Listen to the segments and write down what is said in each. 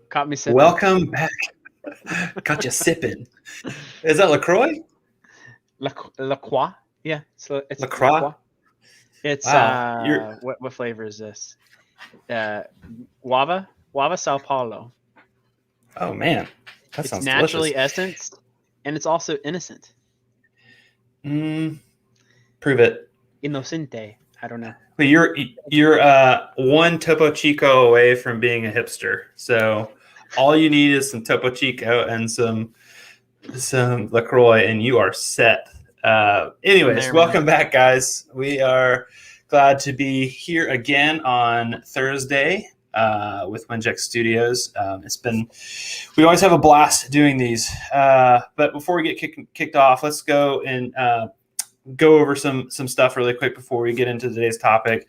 Caught me sipping. Welcome back. Caught you sipping. Is that LaCroix? 𝗚𝗏𝗯𝗓. Yeah, so it's LaCroix. It's Wow. what flavor is this? 𝗚𝗏𝗩𝗘𝗃 𝗚𝗏 Sao Oh man, that It's sounds naturally delicious. essenced, and it's also innocent. Prove it. Inocente. I don't know. Well, you're one Topo Chico away from being a hipster. So all you need is some Topo Chico and some LaCroix, and you are set. Anyways, welcome back, guys. We are glad to be here again on Thursday with Winject Studios. We always have a blast doing these. But before we get kicked off, let's go and go over some stuff really quick before we get into today's topic.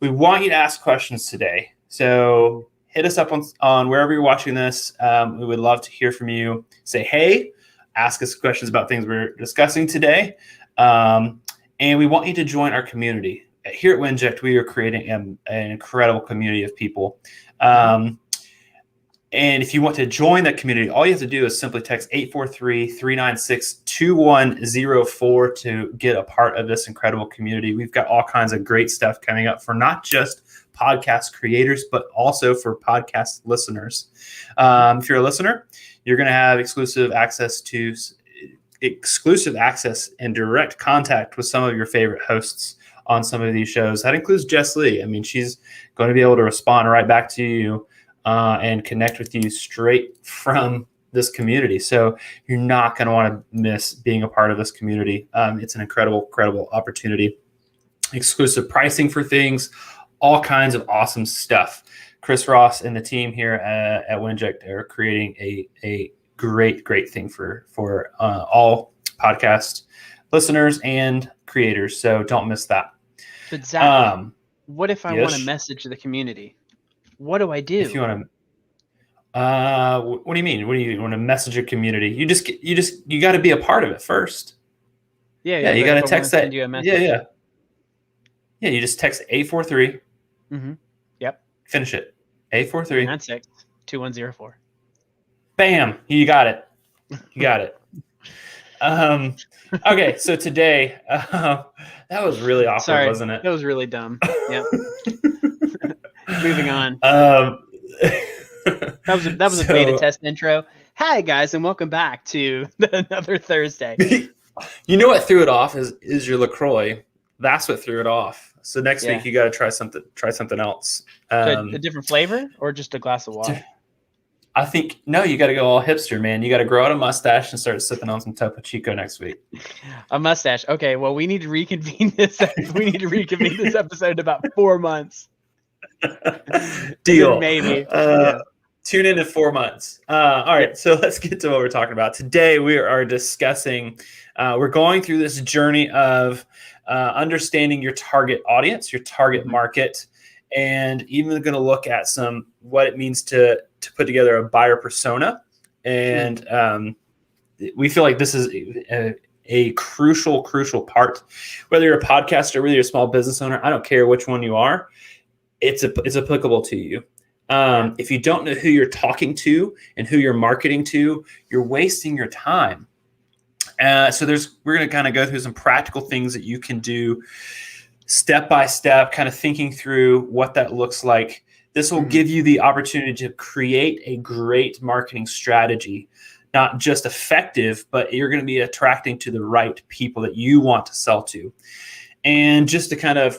We want you to ask questions today. So hit us up on wherever you're watching this. We would love to hear from you. Say, hey, ask us questions about things we're discussing today. And we want you to join our community. Here at Winject, we are creating an incredible community of people. And if you want to join that community, all you have to do is simply text 843-396-2104 to get a part of this incredible community. We've got all kinds of great stuff coming up for not just podcast creators, but also for podcast listeners. If you're a listener, you're going to have exclusive access and direct contact with some of your favorite hosts on some of these shows. That includes Jess Lee. I mean, she's going to be able to respond right back to you and connect with you straight from this community. So you're not going to want to miss being a part of this community. It's an incredible opportunity. Exclusive pricing for things, all kinds of awesome stuff. Chris Ross and the team here at Winject are creating a great thing for all podcast listeners and creators. So don't miss that. But Zach, what if I yes? want to message the community? What do I do? If you want to, what do you mean? What do you want to message your community? You got to be a part of it first. Yeah. You got to text that. Send you a message. Yeah. You just text 843. Yep. Finish it. 843-996-2104. Bam! You got it. Okay, so today, that was really awkward, Sorry, wasn't it? That was really dumb. Yep. Moving on. That was a beta test intro. Hi guys, and welcome back to another Thursday. You know what threw it off is your LaCroix. That's what threw it off. So next week you got to try something else. A different flavor or just a glass of water? I think you got to go all hipster, man. You got to grow out a mustache and start sipping on some Topo Chico next week. A mustache. Okay, well we need to reconvene this. We need to reconvene this episode in about 4 months. Deal. Maybe. Tune in 4 months. All right, so let's get to what we're talking about. Today we are discussing, we're going through this journey of understanding your target audience, your target market, and even going to look at what it means to put together a buyer persona. And we feel like this is a crucial part. Whether you're a podcaster, whether you're a small business owner, I don't care which one you are, it's applicable to you. If you don't know who you're talking to and who you're marketing to, you're wasting your time. So we're going to kind of go through some practical things that you can do step by step, kind of thinking through what that looks like. This will give you the opportunity to create a great marketing strategy, not just effective, but you're going to be attracting to the right people that you want to sell to. And just to kind of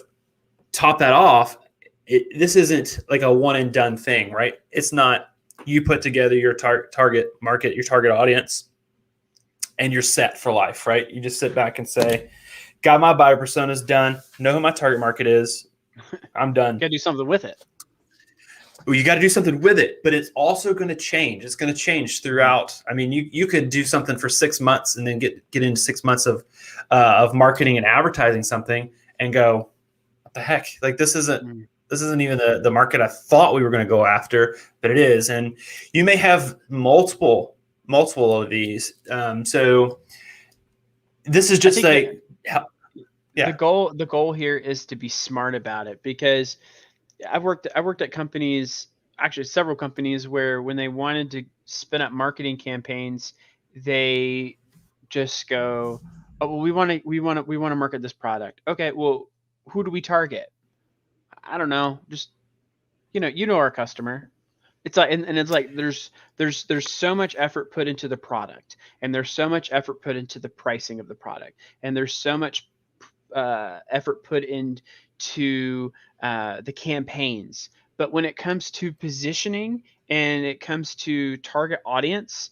top that off, this isn't like a one and done thing, right? It's not you put together your target market, your target audience, and you're set for life, right? You just sit back and say, got my buyer personas done, know who my target market is, I'm done. You got to do something with it. Well, you got to do something with it, but it's also going to change. It's going to change throughout. I mean, you could do something for 6 months and then get into 6 months of marketing and advertising something and go, what the heck? Like this isn't even the market I thought we were going to go after, but it is. And you may have multiple of these. So this is just the goal here is to be smart about it, because I've worked at companies actually several companies where when they wanted to spin up marketing campaigns, they just go, oh, well, we want to market this product. Okay, well, who do we target? I don't know. Just, you know our customer. It's like, and it's like there's so much effort put into the product, and there's so much effort put into the pricing of the product, and there's so much effort put into the campaigns. But when it comes to positioning and it comes to target audience,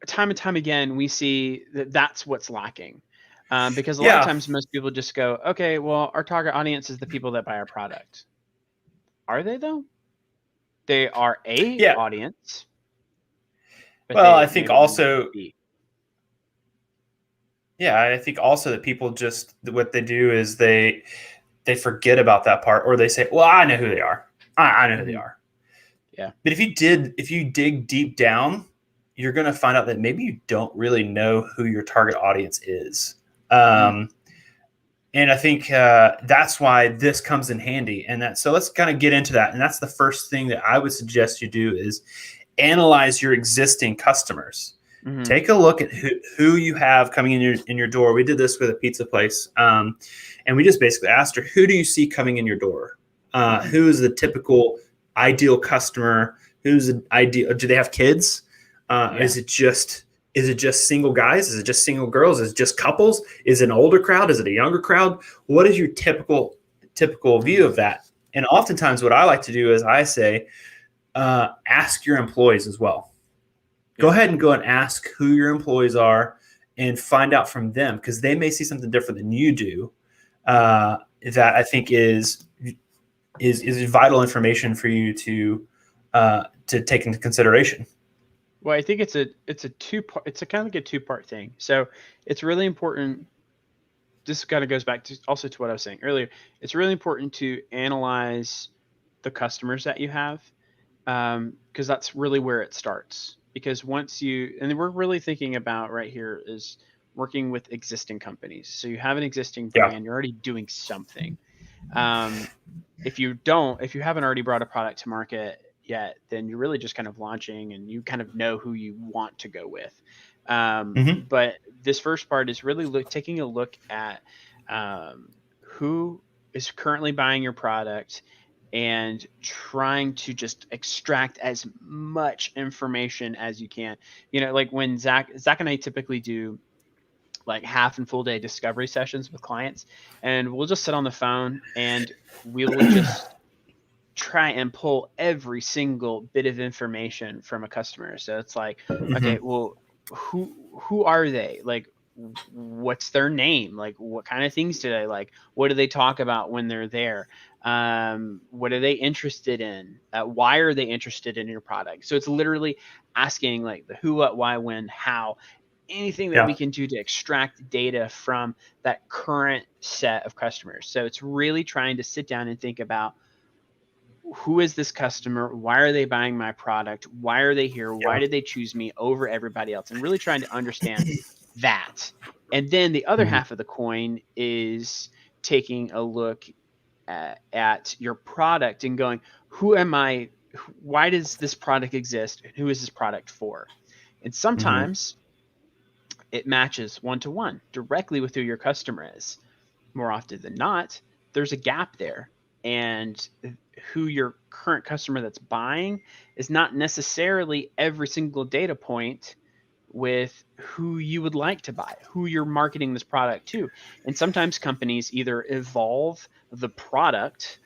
time and time again, we see that that's what's lacking. Because a lot of times most people just go, okay, well, our target audience is the people that buy our product. Are they though? They are audience. Well, I think also, I think also that people just, what they do is they forget about that part, or they say, well, I know who they are. I know who they are. Yeah. But if you dig deep down, you're going to find out that maybe you don't really know who your target audience is. And I think that's why this comes in handy. And so let's kind of get into that. And that's the first thing that I would suggest you do is analyze your existing customers. Mm-hmm. Take a look at who you have coming in your door. We did this with a pizza place. And we just basically asked her, who do you see coming in your door? Who is the typical ideal customer? Who's the ideal? Do they have kids? Is it just single guys? Is it just single girls? Is it just couples? Is it an older crowd? Is it a younger crowd? What is your typical view of that? And oftentimes what I like to do is I say, ask your employees as well. Go ahead and ask who your employees are and find out from them, because they may see something different than you do. That I think is vital information for you to take into consideration. Well, I think it's a two-part. It's a kind of like a two-part thing. So it's really important. This kind of goes back to also to what I was saying earlier. It's really important to analyze the customers that you have, because that's really where it starts. Because and we're really thinking about right here is working with existing companies. So you have an existing brand, you're already doing something. If you haven't already brought a product to market yet, then you're really just kind of launching and you kind of know who you want to go with. But this first part is really taking a look at who is currently buying your product and trying to just extract as much information as you can. Like when Zach and I typically do like half and full day discovery sessions with clients, and we'll just sit on the phone and we will just try and pull every single bit of information from a customer. So it's like, okay, well, who are they? Like, what's their name? Like, what kind of things do they like? What do they talk about when they're there? What are they interested in? Why are they interested in your product? So it's literally asking like the who, what, why, when, how, anything that we can do to extract data from that current set of customers. So it's really trying to sit down and think about, who is this customer? Why are they buying my product? Why are they here? Why did they choose me over everybody else? And really trying to understand that. And then the other half of the coin is taking a look at your product and going, who am I? Why does this product exist? And who is this product for? And sometimes it matches one-to-one directly with who your customer is. More often than not, there's a gap there. And who your current customer that's buying is not necessarily every single data point with who you would like to buy, who you're marketing this product to. And sometimes companies either evolve the product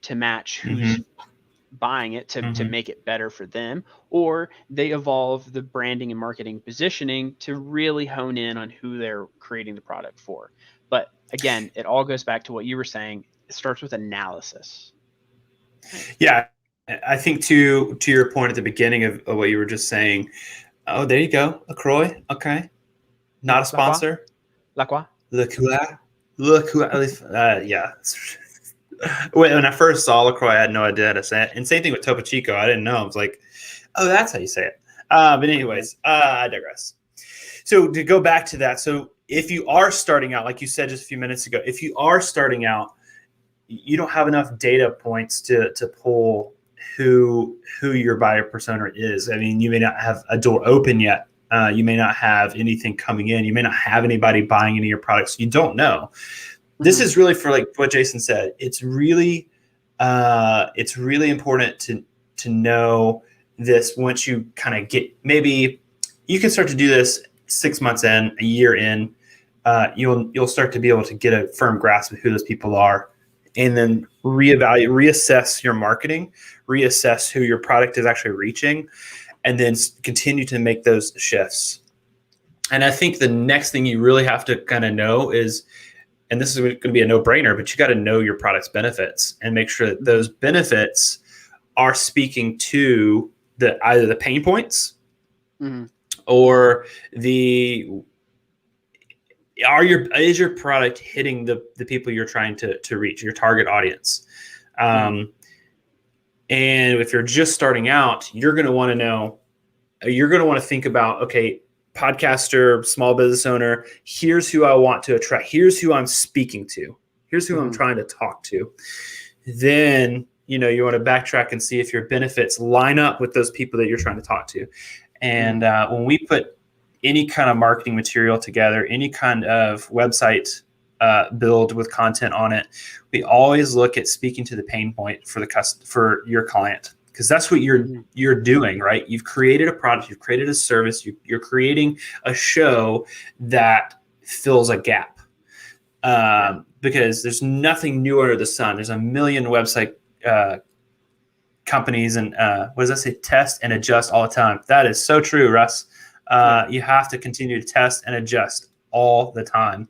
to match who's buying it to make it better for them, or they evolve the branding and marketing positioning to really hone in on who they're creating the product for. But again, it all goes back to what you were saying. It starts with analysis. Yeah, I think to your point at the beginning of what you were just saying. Oh, there you go, LaCroix. Okay, not a sponsor. LaCroix. Yeah. When I first saw LaCroix, I had no idea how to say it. And same thing with Topo Chico. I didn't know. I was like, oh, that's how you say it. But anyways, I digress. So to go back to that, so if you are starting out, like you said just a few minutes ago, if you are starting out, you don't have enough data points to pull who your buyer persona is. I mean, you may not have a door open yet. You may not have anything coming in. You may not have anybody buying any of your products. You don't know. This is really for, like what Jason said. It's really important to know this once you kind of get, maybe you can start to do this 6 months in, a year in. You'll start to be able to get a firm grasp of who those people are, and then reassess your marketing, reassess who your product is actually reaching, and then continue to make those shifts. And I think the next thing you really have to kind of know is, and this is going to be a no-brainer, but you got to know your product's benefits and make sure that those benefits are speaking to either the pain points or is your product hitting the people you're trying to reach, your target audience? And if you're just starting out, you're going to want to think about, okay, podcaster, small business owner, here's who I want to attract. Here's who I'm speaking to. Here's who I'm trying to talk to. Then, you want to backtrack and see if your benefits line up with those people that you're trying to talk to. And when we put any kind of marketing material together, any kind of website build with content on it, we always look at speaking to the pain point for your client, because that's what you're doing, right? You've created a product, you've created a service, you're creating a show that fills a gap, because there's nothing new under the sun. There's a million website companies, and what does that say? Test and adjust all the time. That is so true, Russ. You have to continue to test and adjust all the time.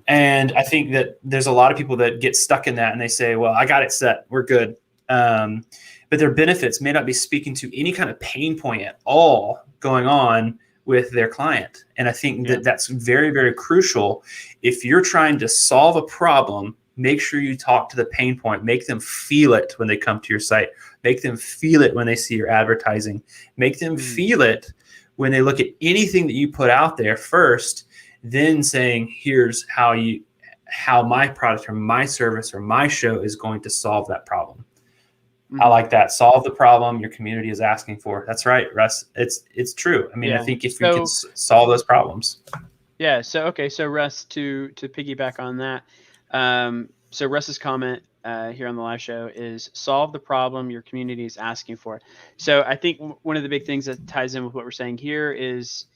And I think that there's a lot of people that get stuck in that, and they say, well, I got it set, we're good. But their benefits may not be speaking to any kind of pain point at all going on with their client. And I think that that's very, very crucial. If you're trying to solve a problem, make sure you talk to the pain point. Make them feel it when they come to your site. Make them feel it when they see your advertising. Make them feel it when they look at anything that you put out there first, then saying, here's how my product or my service or my show is going to solve that problem. I like that. Solve the problem your community is asking for. That's right, Russ. It's true. I mean, I think if we can solve those problems. Yeah. So Russ, to piggyback on that. So Russ's comment here on the live show is solve the problem your community is asking for. So I think one of the big things that ties in with what we're saying here is,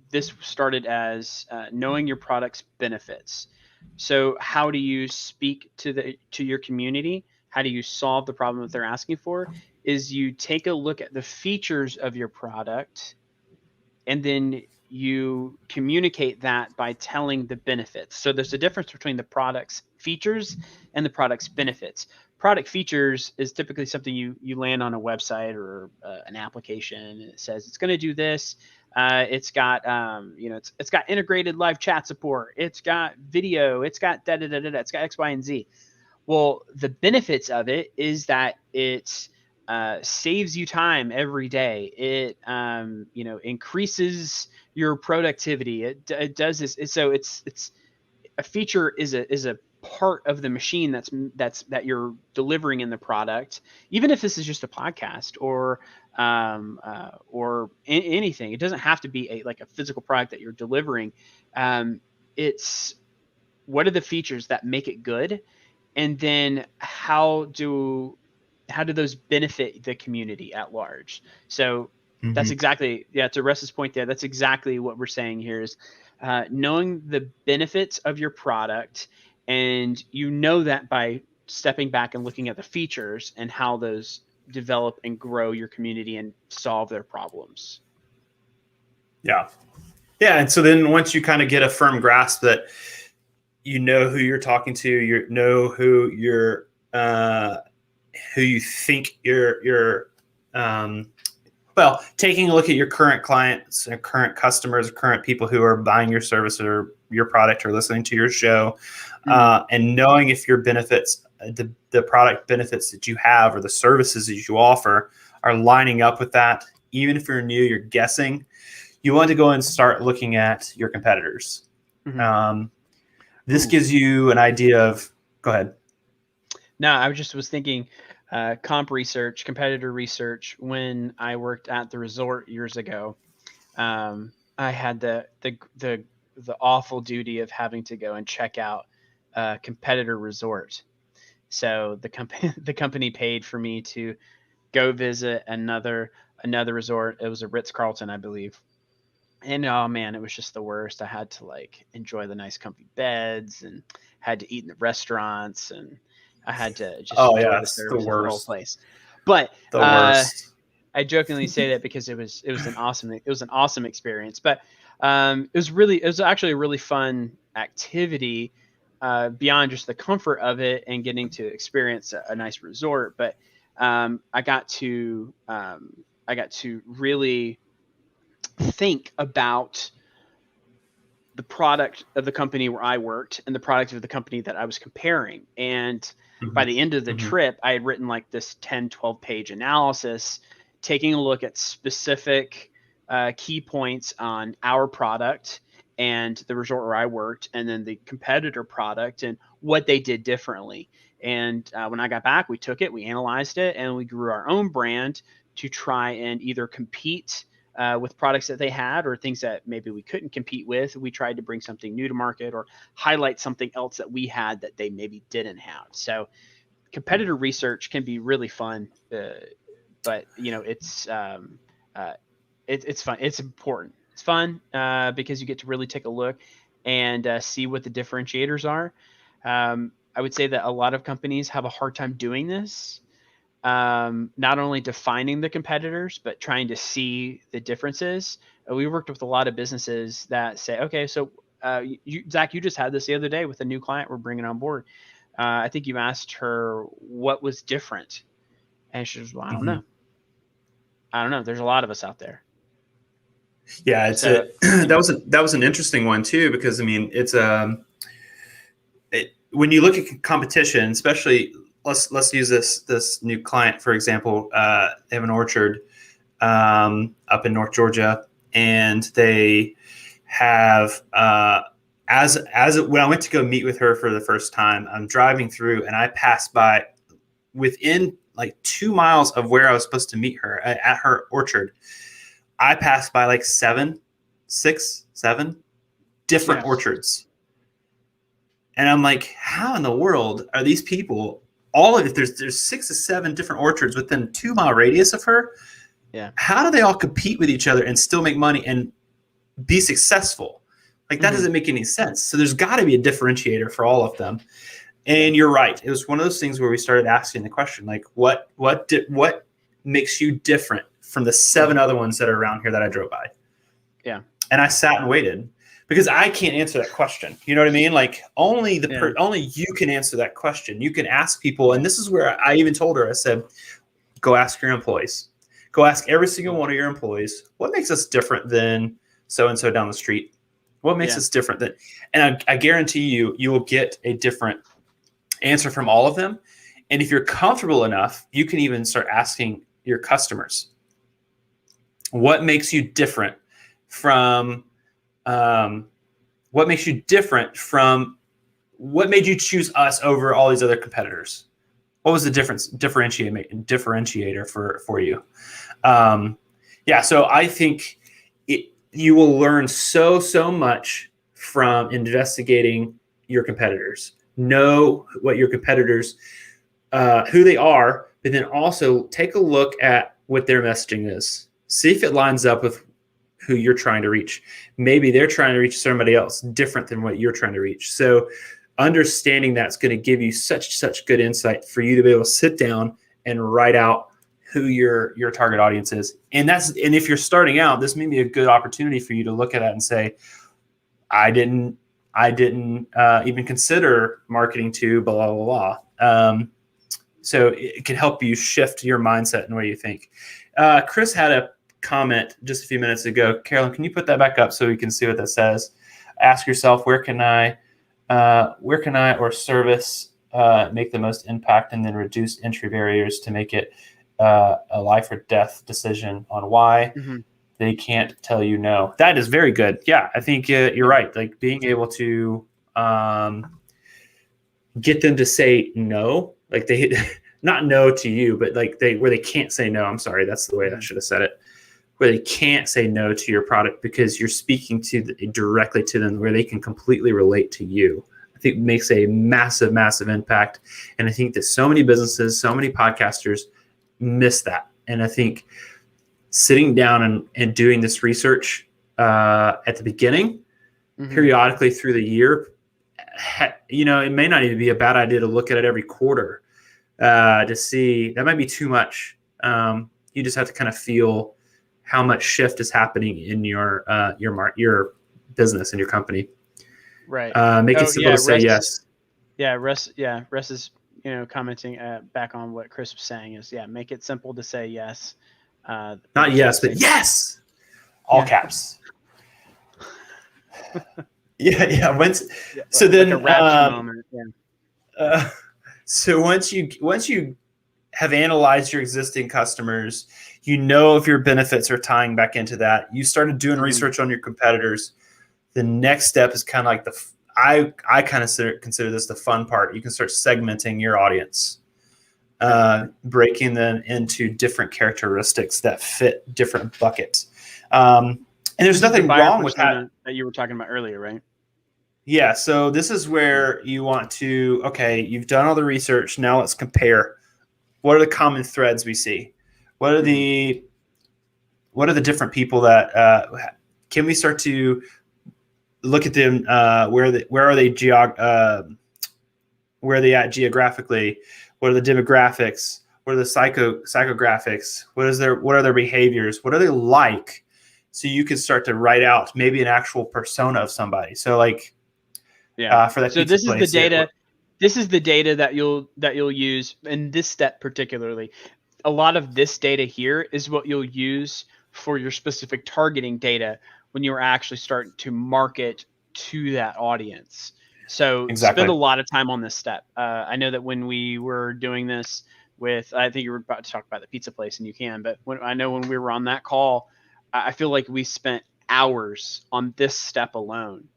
this started as knowing your product's benefits. So how do you speak to your community? How do you solve the problem that they're asking for? Is you take a look at the features of your product, and then you communicate that by telling the benefits. So there's a difference between the product's features and the product's benefits. Product features is typically something you land on a website or an application, and it says it's going to do this. It's got it's got integrated live chat support. It's got video. It's got da da da da. It's got X, Y, and Z. Well, the benefits of it is that it saves you time every day. It increases your productivity. It does this. So it's a feature is a part of the machine that you're delivering in the product. Even if this is just a podcast or anything, it doesn't have to be a physical product that you're delivering. It's what are the features that make it good, and then how do those benefit the community at large? So that's exactly, to Russ's point there, that's exactly what we're saying here is knowing the benefits of your product. And that by stepping back and looking at the features and how those develop and grow your community and solve their problems. Yeah. And so then once you kind of get a firm grasp that you know who you're talking to, you know who you think you're taking a look at your current clients, or current customers, or current people who are buying your service or your product or listening to your show, and knowing if your benefits, the product benefits that you have or the services that you offer are lining up with that. Even if you're new, you're guessing, you want to go and start looking at your competitors. This gives you an idea of, go ahead. No, I was thinking, comp research, competitor research. When I worked at the resort years ago, I had the awful duty of having to go and check out a competitor resort. So the company paid for me to go visit another resort. It was a Ritz-Carlton, I believe. And oh man, it was just the worst. I had to like enjoy the nice comfy beds and had to eat in the restaurants, and I had to just enjoy the service of the whole place. But the worst. I jokingly say that because it was an awesome experience. But it was actually a really fun activity, beyond just the comfort of it and getting to experience a nice resort. But I got to really think about the product of the company where I worked and the product of the company that I was comparing. And by the end of the trip, I had written like this 10, 12 page analysis, taking a look at specific key points on our product and the resort where I worked, and then the competitor product and what they did differently. And when I got back, we took it, we analyzed it, and we grew our own brand to try and either compete with products that they had or things that maybe we couldn't compete with. We tried to bring something new to market or highlight something else that we had that they maybe didn't have. So competitor research can be really fun, but it's fun. It's important. It's fun because you get to really take a look and see what the differentiators are. I would say that a lot of companies have a hard time doing this. Not only defining the competitors, but trying to see the differences. We worked with a lot of businesses that say, okay, so Zach, you just had this the other day with a new client we're bringing on board. I think you asked her what was different. And she was, well, I don't know. I don't know. There's a lot of us out there. Yeah, that was an interesting one too, because I mean, it's when you look at competition, especially let's use this new client, for example. They have an orchard up in North Georgia, and they have when I went to go meet with her for the first time, I'm driving through and I passed by within like 2 miles of where I was supposed to meet her at her orchard. I passed by like 7 different orchards. And I'm like, how in the world are these people, all of it, there's 6 to 7 different orchards within a 2 mile radius of her. Yeah. How do they all compete with each other and still make money and be successful? Like that doesn't make any sense. So there's got to be a differentiator for all of them. And you're right. It was one of those things where we started asking the question, like, what makes you different from the 7 other ones that are around here that I drove by? Yeah. And I sat and waited because I can't answer that question. You know what I mean? Like only you can answer that question. You can ask people. And this is where I even told her, I said, go ask your employees. Go ask every single one of your employees, what makes us different than so-and-so down the street? What makes us different than, and I guarantee you will get a different answer from all of them. And if you're comfortable enough, you can even start asking your customers, what makes you different from, what made you choose us over all these other competitors? What was the differentiator for you? So I think you will learn so much from investigating your competitors. Know what your competitors, who they are, but then also take a look at what their messaging is. See if it lines up with who you're trying to reach. Maybe they're trying to reach somebody else different than what you're trying to reach. So understanding that's going to give you such good insight for you to be able to sit down and write out who your target audience is. And if you're starting out, this may be a good opportunity for you to look at that and say, I didn't even consider marketing to blah, blah, blah. So it can help you shift your mindset and what you think. Chris had a comment just a few minutes ago. Carolyn, can you put that back up so we can see what that says? Ask yourself, where can I or service make the most impact, and then reduce entry barriers to make it a life or death decision on why they can't tell you no. That is very good. Yeah, I think you're right. Like being able to get them to say no, like not no to you, but like where they can't say no. I'm sorry, that's the way I should have said it. Where they can't say no to your product because you're speaking directly to them, where they can completely relate to you. I think it makes a massive, massive impact. And I think that so many businesses, so many podcasters miss that. And I think sitting down and doing this research at the beginning, periodically through the year, it may not even be a bad idea to look at it every quarter to see. That might be too much. You just have to kind of feel how much shift is happening in your business and your company. Right. Make it simple to say yes. Yeah, Russ is commenting back on what Chris was saying is make it simple to say yes. Not yes, but yes. All caps. Yeah. So then, like a rapture moment. Yeah. So once you have analyzed your existing customers, if your benefits are tying back into that, you started doing research on your competitors. The next step is kind of like I kind of consider this the fun part. You can start segmenting your audience, breaking them into different characteristics that fit different buckets. And there's nothing wrong with that you were talking about earlier, right? Yeah. So this is where you want to, you've done all the research. Now let's compare. What are the common threads we see? What are the different people that can we start to look at them? Where are they at geographically? What are the demographics? What are the psychographics? What are their behaviors? What are they like? So you can start to write out maybe an actual persona of somebody. So for that. So this is the data. This is the data that you'll use in this step particularly. A lot of this data here is what you'll use for your specific targeting data when you're actually starting to market to that audience. So spend a lot of time on this step. I know that when we were doing this with, I think you were about to talk about the pizza place, and you can, but when we were on that call, I feel like we spent hours on this step alone,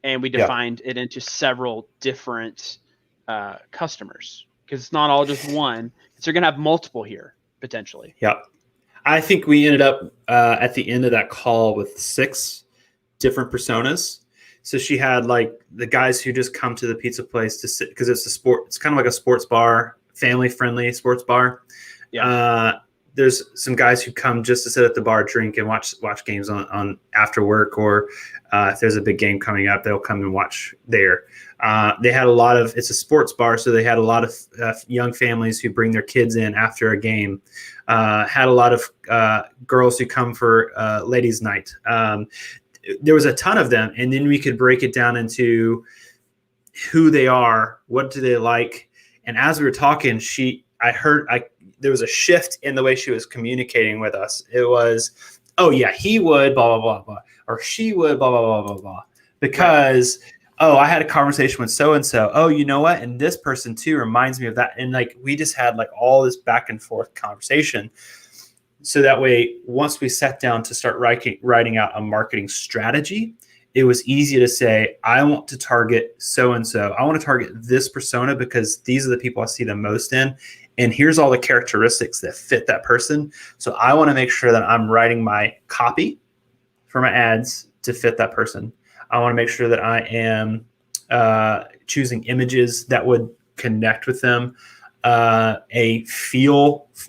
and we defined it into several different customers, because it's not all just one. So you're going to have multiple here potentially. Yeah. I think we ended up at the end of that call with 6 different personas. So she had like the guys who just come to the pizza place to sit, because it's kind of like a sports bar, family friendly sports bar. Yeah. There's some guys who come just to sit at the bar, drink, and watch games on after work, or if there's a big game coming up, they'll come and watch there. They had it's a sports bar, so they had a lot of young families who bring their kids in after a game. Had a lot of girls who come for ladies' night. There was a ton of them, and then we could break it down into who they are, what do they like, and as we were talking, there was a shift in the way she was communicating with us. It was, oh yeah, he would, blah, blah, blah, blah, or she would, blah, blah, blah, blah, blah, because, I had a conversation with so-and-so. Oh, you know what? And this person too reminds me of that. And we just had all this back and forth conversation. So that way, once we sat down to start writing out a marketing strategy, it was easy to say, I want to target so-and-so. I want to target this persona because these are the people I see the most in. And here's all the characteristics that fit that person. So I want to make sure that I'm writing my copy for my ads to fit that person. I want to make sure that I am choosing images that would connect with them,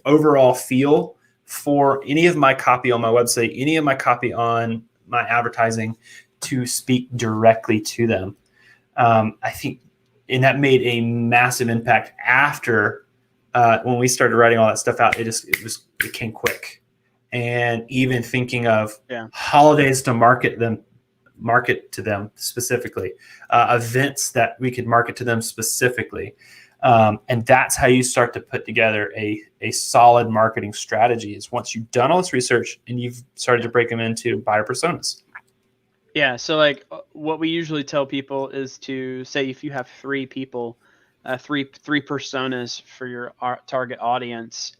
overall feel for any of my copy on my website, any of my copy on my advertising to speak directly to them. I think, and that made a massive impact after when we started writing all that stuff out. It came quick. And even thinking of holidays to market to them specifically, events that we could market to them specifically. And that's how you start to put together a solid marketing strategy, is once you've done all this research and you've started to break them into buyer personas. Yeah. So what we usually tell people is to say, if you have 3 people, three personas for your target audience,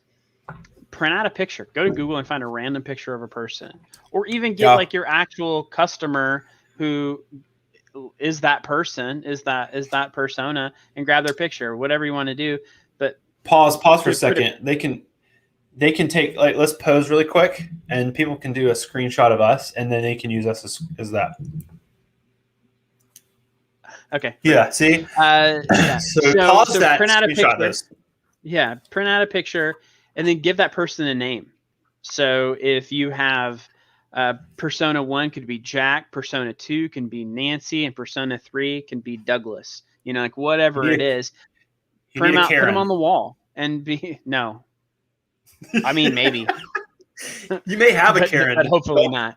print out a picture, go to Google and find a random picture of a person, or even get your actual customer who is that person, is that persona, and grab their picture, whatever you want to do. But Pause for a second. They can take, like, let's pose really quick, and people can do a screenshot of us, and then they can use us as that. Okay. Yeah. See. Yeah. So pause that. Print out a Screenshot picture. this. Yeah. Print out a picture, and then give that person a name. So if you have persona 1 could be Jack, persona 2 can be Nancy, and persona 3 can be Douglas. You know, like whatever it is. Print them out, put them on the wall, and no. I mean, maybe. You may have a Karen, but hopefully not.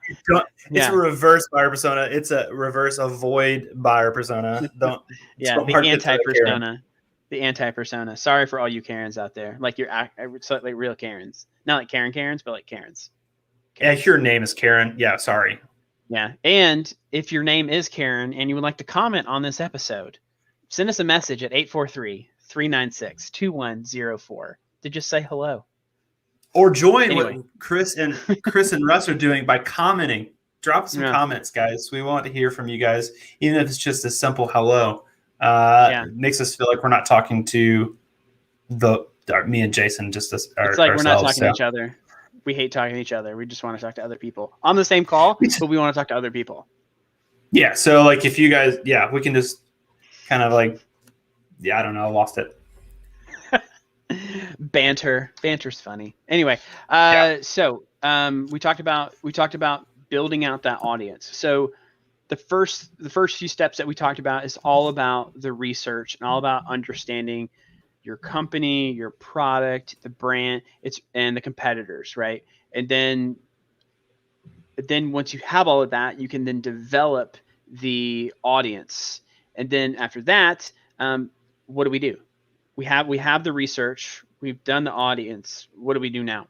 It's a reverse buyer persona. It's a reverse avoid buyer persona. Don't. The anti-persona. The anti-persona. Sorry for all you Karens out there. Like like real Karens, not like Karens, but like Karens. Yeah, your name is Karen. Yeah, sorry. Yeah, and if your name is Karen and you would like to comment on this episode, send us a message at 843-396-2104 to just say hello. Or join what Chris and Russ are doing by commenting. Drop some comments, guys. We want to hear from you guys, even if it's just a simple hello. It makes us feel like we're not talking to me and Jason, just it's like ourselves. We're not talking to each other. We hate talking to each other. We just want to talk to other people on the same call, but we want to talk to other people. Yeah. So like if you guys, we can just kind of like, I don't know, lost it. Banter's funny. Anyway, so we talked about building out that audience. So the first few steps that we talked about is all about the research and all about understanding your company, your product, the brand, and the competitors, right? And then once you have all of that, you can then develop the audience. And then after that, what do? We have the research. We've done the audience. What do we do now?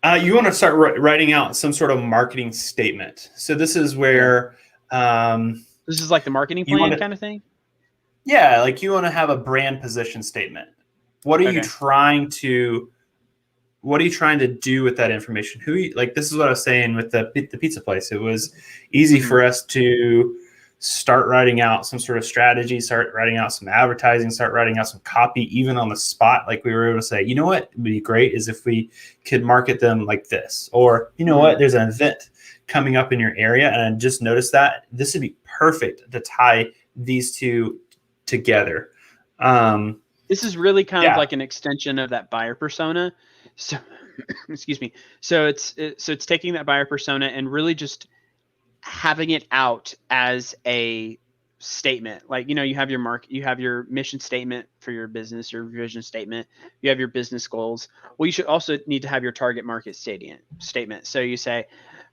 You want to start writing out some sort of marketing statement. So this is where this is like the marketing plan kind of thing. Yeah, like you want to have a brand position statement. What are you trying to do with that information? This is what I was saying with the pizza place. It was easy for us to start writing out some sort of strategy, start writing out some advertising, start writing out some copy, even on the spot. Like we were able to say, you know what would be great is if we could market them like this, or you know what, there's an event coming up in your area, and I just noticed that this would be perfect to tie these two together. This is really kind of like an extension of that buyer persona. So, excuse me. So it's taking that buyer persona and really just having it out as a statement. Like, you have your you have your mission statement for your business, your vision statement, you have your business goals. Well, you should also need to have your target market statement. So you say,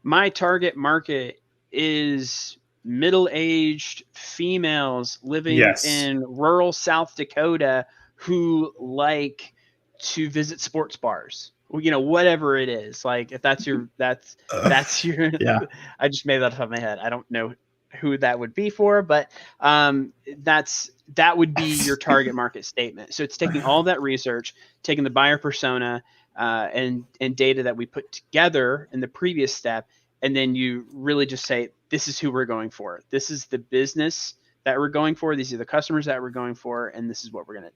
my target market is middle-aged females living in rural South Dakota who like to visit sports bars. Whatever it is. Like if that's your I just made that off the top of my head. I don't know who that would be for, but that would be your target market statement. So it's taking all that research, taking the buyer persona and data that we put together in the previous step, and then you really just say, this is who we're going for. This is the business that we're going for. These are the customers that we're going for, and this is how we're gonna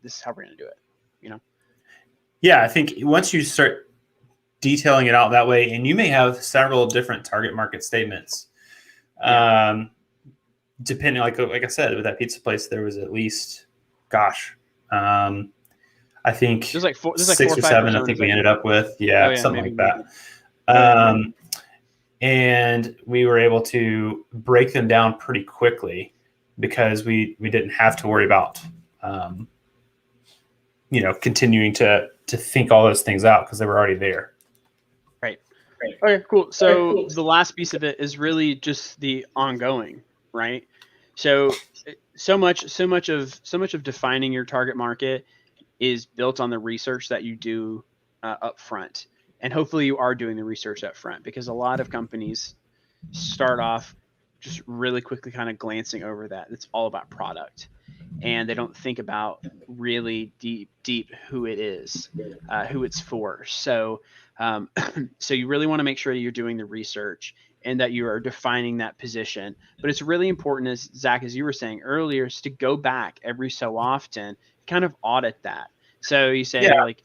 do it. Yeah, I think once you start detailing it out that way, and you may have several different target market statements, depending, like I said, with that pizza place, there was at least, I think there's like 6 or 7. I think we ended up with, something like that. And we were able to break them down pretty quickly because we didn't have to worry about, continuing to think all those things out because they were already there. Right. Okay, cool. So the last piece of it is really just the ongoing, right? So much of defining your target market is built on the research that you do up front. And hopefully you are doing the research up front, because a lot of companies start off just really quickly kind of glancing over that. It's all about product. and they don't think about really deep who it is, who it's for. So so you really want to make sure that you're doing the research and that you are defining that position. But it's really important, as Zach, as you were saying earlier, is to go back every so often, kind of audit that. So you say, like,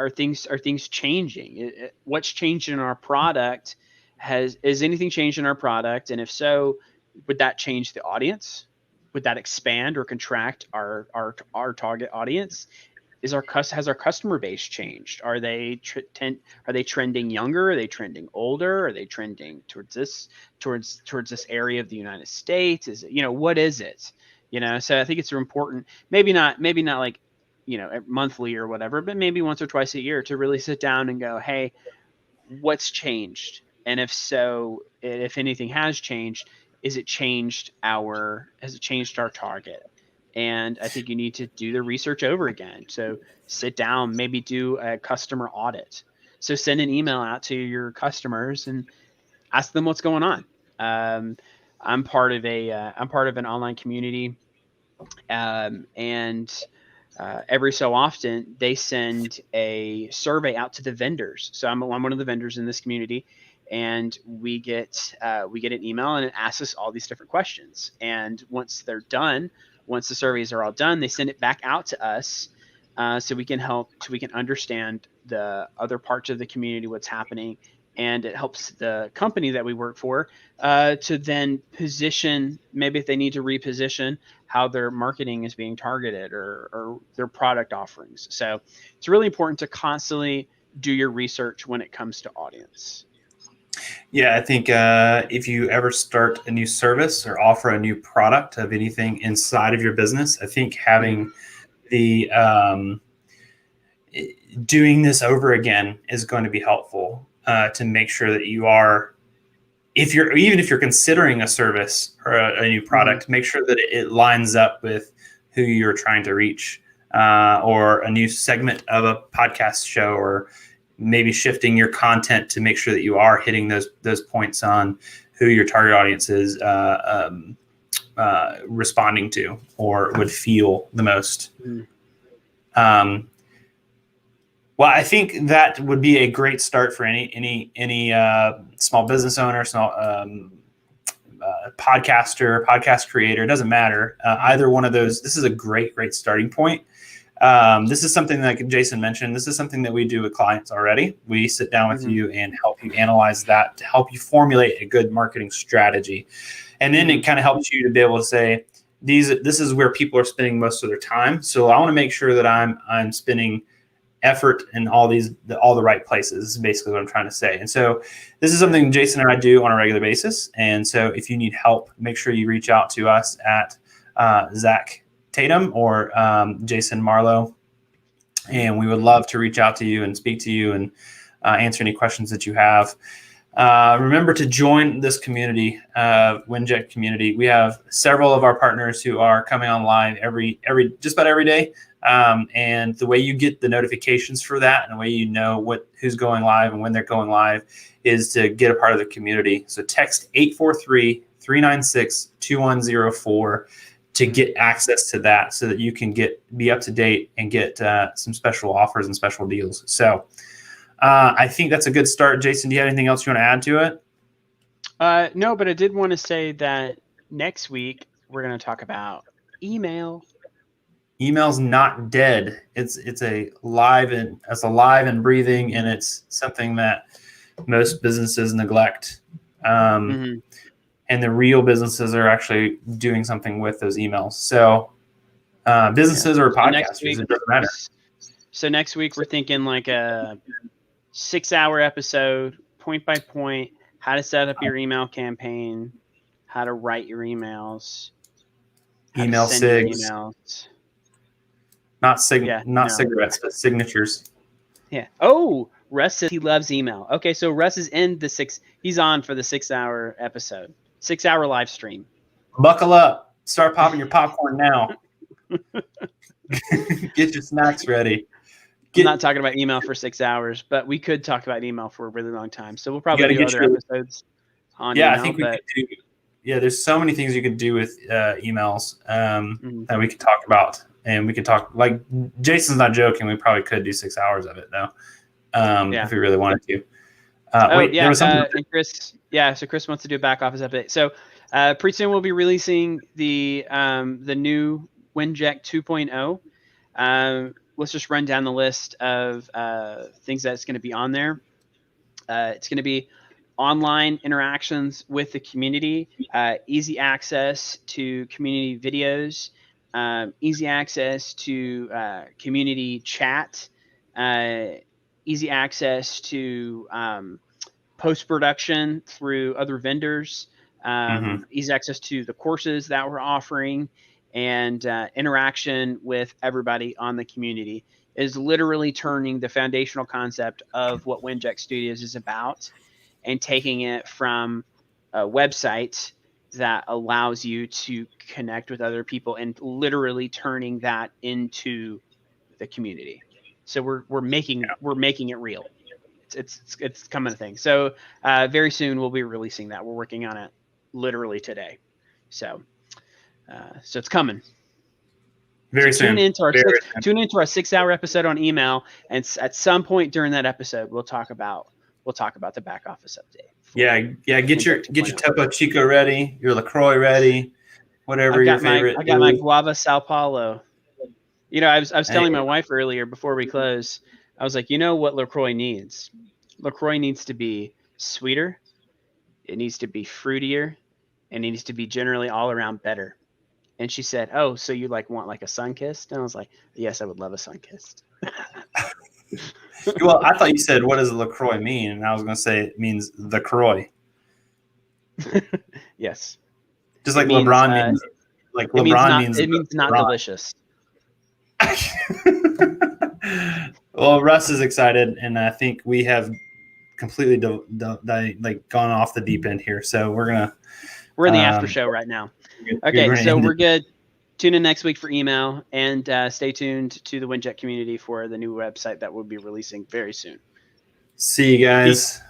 are things changing? What's changed in our product? Is anything changed in our product? And if so, would that change the audience? Would that expand or contract our target audience? Has our customer base changed? Are they trending younger? Are they trending older? Are they trending towards this area of the United States? Is it, what is it? So I think it's important. Maybe not like, monthly or whatever, but maybe once or twice a year to really sit down and go, hey, what's changed? And if so, if anything has changed, has it changed our target? And I think you need to do the research over again. So sit down, maybe do a customer audit. So send an email out to your customers and ask them what's going on. I'm part of an online community, and every so often they send a survey out to the vendors. So I'm one of the vendors in this community, and we get an email, and it asks us all these different questions. And once the surveys are all done, they send it back out to us, so we can understand the other parts of the community, what's happening, and it helps the company that we work for to then position, maybe if they need to reposition how their marketing is being targeted or their product offerings. So it's really important to constantly do your research when it comes to audience. Yeah, I think if you ever start a new service or offer a new product of anything inside of your business, I think having the doing this over again is going to be helpful to make sure that you are, even if you're considering a service or a new product, make sure that it lines up with who you're trying to reach, or a new segment of a podcast show, or maybe shifting your content to make sure that you are hitting those points on who your target audience is responding to or would feel the most. Well, I think that would be a great start for any small business owner, podcaster, podcast creator. It doesn't matter. Either one of those. This is a great starting point. This is something that Jason mentioned. This is something that we do with clients already. We sit down with you and help you analyze that to help you formulate a good marketing strategy. And then it kind of helps you to be able to say, this is where people are spending most of their time. So I want to make sure that I'm spending effort in all the right places, is basically what I'm trying to say. And so this is something Jason and I do on a regular basis. And so if you need help, make sure you reach out to us at Zack Tatum or Jason Marlowe, and we would love to reach out to you and speak to you and answer any questions that you have. Remember to join this community, Winject community. We have several of our partners who are coming online just about every day. And the way you get the notifications for that and the way you know who's going live and when they're going live is to get a part of the community. So text 843-396-2104 to get access to that so that you can be up to date and get some special offers and special deals. So I think that's a good start. Jason, do you have anything else you want to add to it? No, but I did want to say that next week we're going to talk about email. Email's not dead. It's alive and breathing, and it's something that most businesses neglect. And the real businesses are actually doing something with those emails. So businesses or podcasters, it doesn't matter. So next week we're thinking like a 6-hour episode, point by point, how to set up your email campaign, how to write your emails, email sigs. Not cigarettes, but signatures. Yeah. Oh, Russ says he loves email. Okay, so Russ is he's on for the 6-hour episode. 6-hour live stream. Buckle up. Start popping your popcorn now. Get your snacks ready. I'm not talking about email for 6 hours, but we could talk about email for a really long time. So we'll probably do other episodes on email. I think we could do there's so many things you could do with emails Mhm. that we could talk about, and we could talk. Like Jason's not joking. We probably could do 6 hours of it though, Yeah. if we really wanted to. Yeah. There was something. And Chris, so Chris wants to do a back office update. So pretty soon we'll be releasing the new Winject 2.0. Let's just run down the list of things that's going to be on there. It's going to be online interactions with the community, easy access to community videos, easy access to community chat, easy access to post-production through other vendors, easy access to the courses that we're offering, and interaction with everybody on the community. Is literally turning the foundational concept of what Winject Studios is about and taking it from a website that allows you to connect with other people and literally turning that into the community. So we're making it real. It's coming a thing. So very soon we'll be releasing that. We're working on it literally today. So it's coming. Very soon. Tune into our 6-hour episode on email, and at some point during that episode, we'll talk about the back office update. Get your Topo Chico ready, your LaCroix ready, whatever your favorite. I got my Guava Sao Paulo. I was telling my wife earlier before we close. I was like, what LaCroix needs? LaCroix needs to be sweeter. It needs to be fruitier, and it needs to be generally all around better. And she said, "Oh, so you want a sun-kissed?" And I was like, "Yes, I would love a sun-kissed." Well, I thought you said, "What does LaCroix mean?" And I was going to say it means the Croix. Yes. Just like LeBron means, it means not delicious. Well, Russ is excited, and I think we have completely gone off the deep end here. So we're in the after show right now. Okay, so we're good. Tune in next week for email, and stay tuned to the Winject community for the new website that we'll be releasing very soon. See you guys.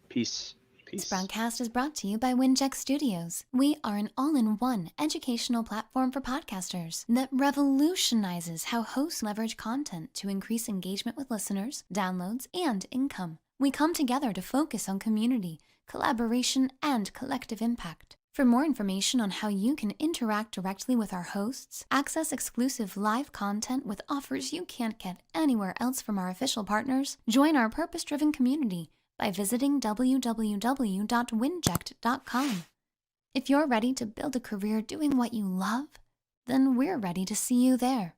Peace. This broadcast is brought to you by Winject Studios. We are an all-in-one educational platform for podcasters that revolutionizes how hosts leverage content to increase engagement with listeners, downloads, and income. We come together to focus on community, collaboration, and collective impact. For more information on how you can interact directly with our hosts, access exclusive live content with offers you can't get anywhere else from our official partners, join our purpose-driven community by visiting www.winject.com. If you're ready to build a career doing what you love, then we're ready to see you there.